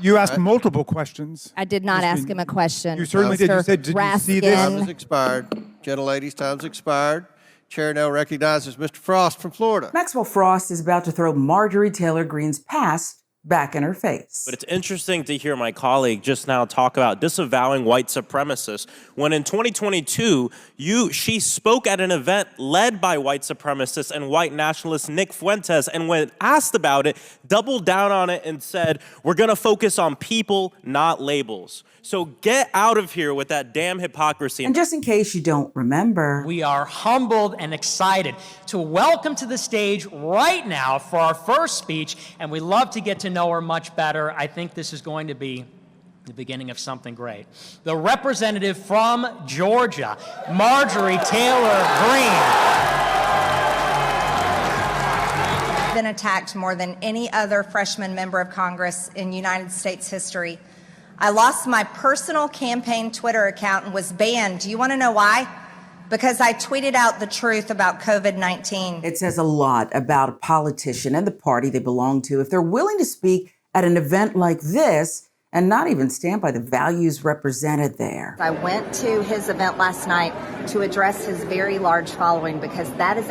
You asked multiple questions. I did not ask him a question. You certainly did. You said, did you see this? Time has expired. Gentlelady's time's expired. Chair now recognizes Mr. Frost from Florida. Maxwell Frost is about to throw Marjorie Taylor Greene's past back in her face. But it's interesting to hear my colleague just now talk about disavowing white supremacists when in 2022, she spoke at an event led by white supremacist and white nationalist Nick Fuentes, and when asked about it, doubled down on it and said, we're gonna focus on people, not labels. So get out of here with that damn hypocrisy. And just in case you don't remember, we are humbled and excited to welcome to the stage right now for our first speech, and we love to get to know her much better. I think this is going to be the beginning of something great. The representative from Georgia, Marjorie Taylor Greene. Been attacked more than any other freshman member of Congress in United States history. I lost my personal campaign Twitter account and was banned. Do you want to know why? Because I tweeted out the truth about COVID-19. It says a lot about a politician and the party they belong to if they're willing to speak at an event like this and not even stand by the values represented there. I went to his event last night to address his very large following because that is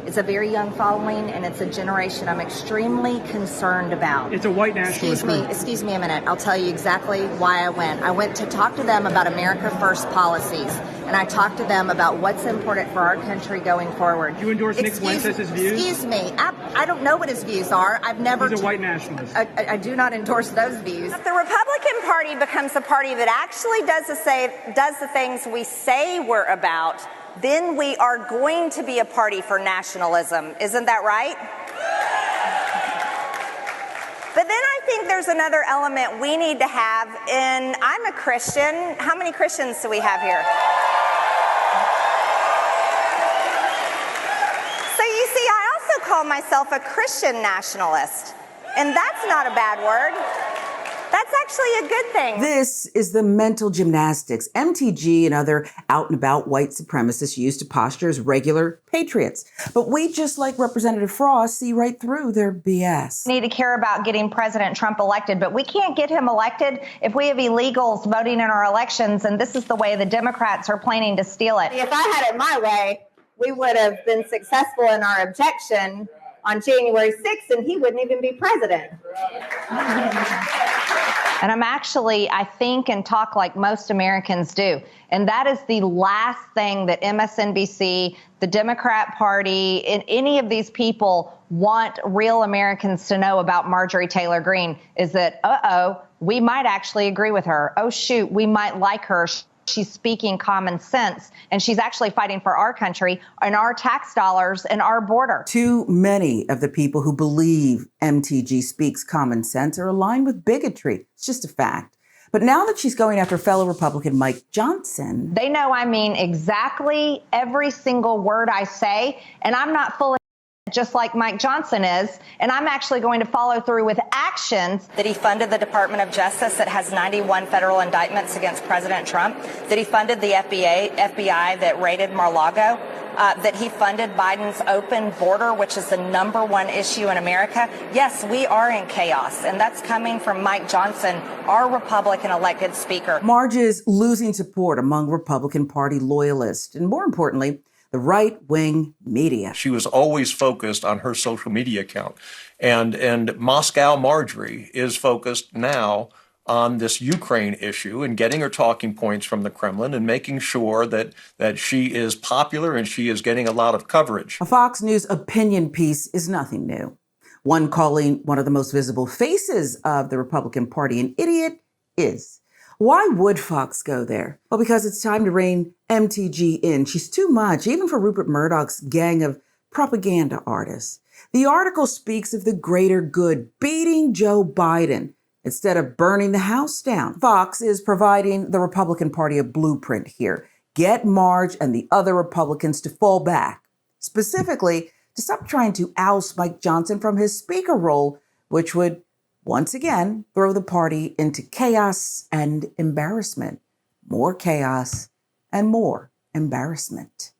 it's a very young following, and it's a generation I'm extremely concerned about. It's a white nationalist group. Excuse me a minute. I'll tell you exactly why I went. I went to talk to them about America First policies, and I talked to them about what's important for our country going forward. Do you endorse Nick Fuentes' views? Excuse me. I don't know what his views are. I've never... He's a white nationalist. I do not endorse those views. If the Republican Party becomes the party that actually does the things we say we're about, then we are going to be a party for nationalism. Isn't that right? But then I think there's another element we need to have, and I'm a Christian. How many Christians do we have here? So you see, I also call myself a Christian nationalist, and that's not a bad word. That's actually a good thing. This is the mental gymnastics MTG and other out-and-about white supremacists use to posture as regular patriots. But we, just like Representative Frost, see right through their BS. We need to care about getting President Trump elected, but we can't get him elected if we have illegals voting in our elections, and this is the way the Democrats are planning to steal it. If I had it my way, we would have been successful in our objection on January 6th, and he wouldn't even be president. And I think and talk like most Americans do. And that is the last thing that MSNBC, the Democrat Party, and any of these people want real Americans to know about Marjorie Taylor Greene is that, we might actually agree with her. Oh, shoot, we might like her. She's speaking common sense, and she's actually fighting for our country and our tax dollars and our border. Too many of the people who believe MTG speaks common sense are aligned with bigotry. It's just a fact. But now that she's going after fellow Republican Mike Johnson... They know I mean exactly every single word I say, and I'm not full of just like Mike Johnson is, and I'm actually going to follow through with actions. That he funded the Department of Justice that has 91 federal indictments against President Trump, that he funded the FBI that raided Mar-a-Lago, that he funded Biden's open border, which is the #1 issue in America. Yes, we are in chaos, and that's coming from Mike Johnson, our Republican elected speaker. Marge is losing support among Republican Party loyalists, and more importantly, the right-wing media. She was always focused on her social media account. And Moscow Marjorie is focused now on this Ukraine issue and getting her talking points from the Kremlin and making sure that she is popular and she is getting a lot of coverage. A Fox News opinion piece is nothing new. One calling one of the most visible faces of the Republican Party an idiot is. Why would Fox go there? Well, because it's time to rein MTG in. She's too much, even for Rupert Murdoch's gang of propaganda artists. The article speaks of the greater good, beating Joe Biden instead of burning the house down. Fox is providing the Republican Party a blueprint here. Get Marge and the other Republicans to fall back. Specifically, to stop trying to oust Mike Johnson from his speaker role, which would once again throw the party into chaos and embarrassment. More chaos and more embarrassment.